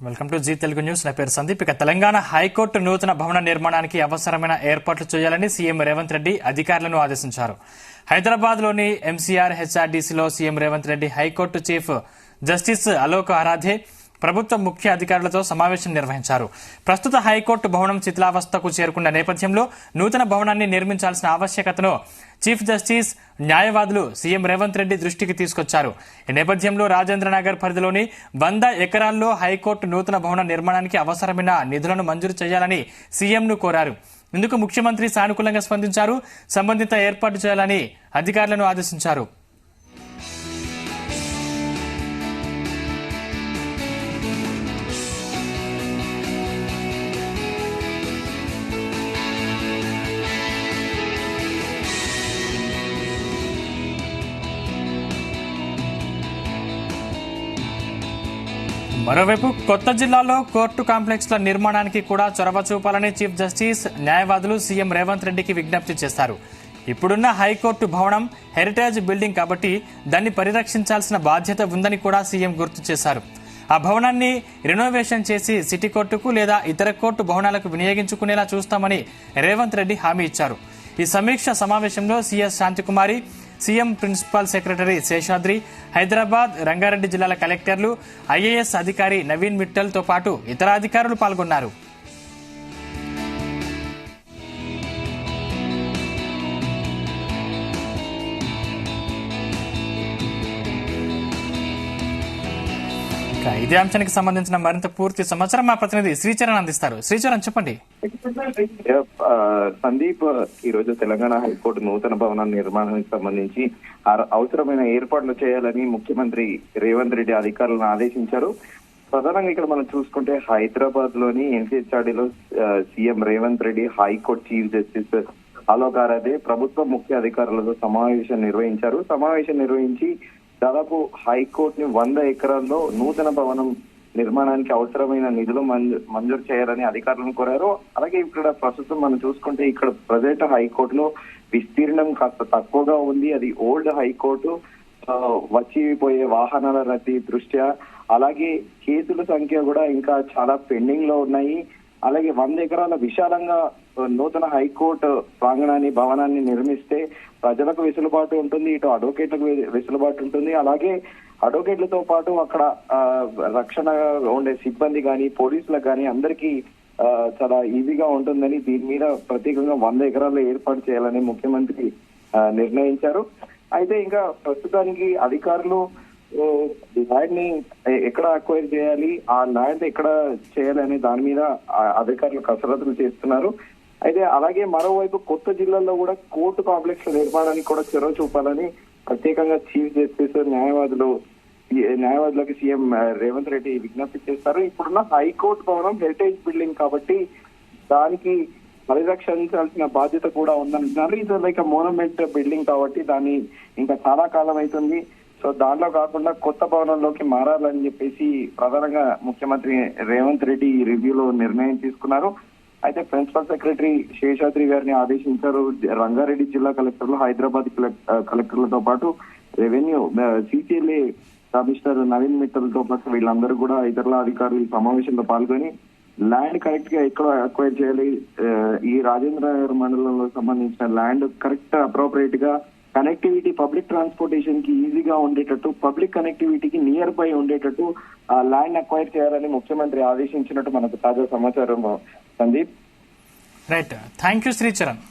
Welcome to Zee Telugu news. నా పేరు సందీప్. ఇక తెలంగాణ హైకోర్టు నూతన భవన నిర్మాణానికి అవసరమైన ఏర్పాట్లు చేయాలని సీఎం రేవంత్ రెడ్డి అధికారులను ఆదేశించారు. హైదరాబాద్ లోని ఎంసీఆర్ హెచ్ఆర్డీసీలో CM Revanth Reddy high court chief justice Alok Aradhe ప్రభుత్వ ముఖ్య అధికారులతో సమావేశం నిర్వహించారు. ప్రస్తుత హైకోర్టు భవనం శిథిలావస్థకు చేరుకున్న నేపథ్యంలో నూతన భవనాన్ని నిర్మించాల్సిన ఆవశ్యకతను చీఫ్ జస్టిస్ న్యాయవాదులు సీఎం రేవంత్ రెడ్డి దృష్టికి తీసుకొచ్చారు. ఈ నేపథ్యంలో రాజేంద్రనగర్ పరిధిలోని 100 ఎకరాల్లో హైకోర్టు నూతన భవన నిర్మాణానికి అవసరమైన నిధులను మంజూరు చేయాలని సీఎంను కోరారు. ఇందుకు ముఖ్యమంత్రి సానుకూలంగా స్పందించారు. సంబంధిత ఏర్పాటు చేయాలని అధికారులను ఆదేశించారు. మరోవైపు కొత్త జిల్లాలో కోర్టు కాంప్లెక్స్ల నిర్మాణానికి కూడా చొరవ చూపాలని చీఫ్ జస్టిస్ న్యాయవాదులు సీఎం రేవంత్ రెడ్డికి విజ్ఞప్తి చేశారు. ఇప్పుడున్న హైకోర్టు భవనం హెరిటేజ్ బిల్డింగ్ కాబట్టి దాన్ని పరిరక్షించాల్సిన బాధ్యత ఉందని కూడా సీఎం గుర్తు చేశారు. ఆ భవనాన్ని రెనోవేషన్ చేసి సిటీ కోర్టుకు లేదా ఇతర కోర్టు భవనాలకు వినియోగించుకునేలా చూస్తామని రేవంత్ రెడ్డి హామీ ఇచ్చారు. ఈ సమీక్ష సమావేశంలో CS Shantikumari, CM principal secretary Seshadri, Hyderabad, Rangareddy జిల్లాల కలెక్టర్లు, ఐఏఎస్ అధికారి నవీన్ మిట్టల్ తో పాటు ఇతర అధికారులు పాల్గొన్నారు. ఇదే అంశానికి సంబంధించిన మరింత పూర్తి సమాచారం మా ప్రతినిధి శ్రీచరణ్ అందిస్తారు. శ్రీచరణ్, చెప్పండి. సందీప్, ఈ రోజు తెలంగాణ హైకోర్టు నూతన భవన నిర్మాణానికి సంబంధించి అవసరమైన ఏర్పాట్లు చేయాలని ముఖ్యమంత్రి రేవంత్ రెడ్డి అధికారులను ఆదేశించారు. ప్రధానంగా ఇక్కడ మనం చూసుకుంటే హైదరాబాద్ లోని ఎన్సీహెచ్ఆర్డీలో CM Revanth Reddy high court chief justice Alok Aradhe ప్రభుత్వ ముఖ్య అధికారులతో సమావేశం నిర్వహించి దాదాపు హైకోర్టుని 100 ఎకరాల్లో నూతన భవనం నిర్మాణానికి అవసరమైన నిధులు మంజూరు చేయాలని అధికారులను కోరారు. అలాగే ఇక్కడ ప్రస్తుతం మనం చూసుకుంటే ఇక్కడ ప్రజెంట్ హైకోర్టులో విస్తీర్ణం కాస్త తక్కువగా ఉంది. అది ఓల్డ్ హైకోర్టు. వచ్చిపోయే వాహనాల రద్దీ దృష్ట్యా, అలాగే కేసుల సంఖ్య కూడా ఇంకా చాలా పెండింగ్ లో ఉన్నాయి. అలాగే 100 ఎకరాల విశాలంగా నూతన హైకోర్టు ప్రాంగణాన్ని భవనాన్ని నిర్మిస్తే ప్రజలకు వెసులుబాటు ఉంటుంది, ఇటు అడ్వకేట్లకు వెసులుబాటు ఉంటుంది. అలాగే అడ్వకేట్లతో పాటు అక్కడ రక్షణ ఉండే సిబ్బంది కానీ పోలీసులకు కానీ అందరికీ చాలా ఈజీగా ఉంటుందని దీని మీద ప్రత్యేకంగా 100 ఎకరాల్లో ఏర్పాటు చేయాలని ముఖ్యమంత్రి నిర్ణయించారు. అయితే ఇంకా ప్రస్తుతానికి అధికారులు ల్యాండ్ ని ఎక్కడ అక్వైర్ చేయాలి, ఆ ల్యాండ్ ఎక్కడ చేయాలి అనే దాని మీద అధికారులు కసరత్తులు చేస్తున్నారు. అయితే అలాగే మరోవైపు కొత్త జిల్లాల్లో కూడా కోర్టు కాంప్లెక్స్ నిర్మాణానికి కూడా చొరవ చూపాలని ప్రత్యేకంగా చీఫ్ జస్టిస్ న్యాయవాదులకు సీఎం రేవంత్ రెడ్డి విజ్ఞప్తి చేస్తారు. ఇప్పుడున్న హైకోర్టు భవనం హెరిటేజ్ బిల్డింగ్ కాబట్టి దానికి పరిరక్షించాల్సిన బాధ్యత కూడా ఉందంటున్నారు. ఇది లైక్ మోనమెంట్ బిల్డింగ్ కాబట్టి దాన్ని ఇంకా చాలా కాలం అవుతుంది. సో దాంట్లో కాకుండా కొత్త భవనంలోకి మారాలని చెప్పేసి ప్రధానంగా ముఖ్యమంత్రి రేవంత్ రెడ్డి ఈ రివ్యూలో నిర్ణయం తీసుకున్నారు. అయితే ప్రిన్సిపల్ సెక్రటరీ శేషాద్రి గారిని ఆదేశించారు. రంగారెడ్డి జిల్లా కలెక్టర్లు, హైదరాబాద్ కలెక్టర్లతో పాటు revenue CCLA commissioner Naveen Mittal తో పాటు వీళ్ళందరూ కూడా ఇతరుల అధికారులు సమావేశంలో పాల్గొని ల్యాండ్ కరెక్ట్ గా ఎక్కడ అక్వైర్ చేయాలి, ఈ రాజేంద్ర నగర్ మండలంలో సంబంధించిన ల్యాండ్ కరెక్ట్ అప్రోప్రియేట్ గా కనెక్టివిటీ పబ్లిక్ ట్రాన్స్పోర్టేషన్ కి ఈజీగా ఉండేటట్టు, పబ్లిక్ కనెక్టివిటీకి నియర్ బై ఉండేటట్టు ఆ ల్యాండ్ అక్వైర్ చేయాలని ముఖ్యమంత్రి ఆదేశించినట్టు మనకు తాజా సమాచారం. Sandeep, right. Thank you Sricharan.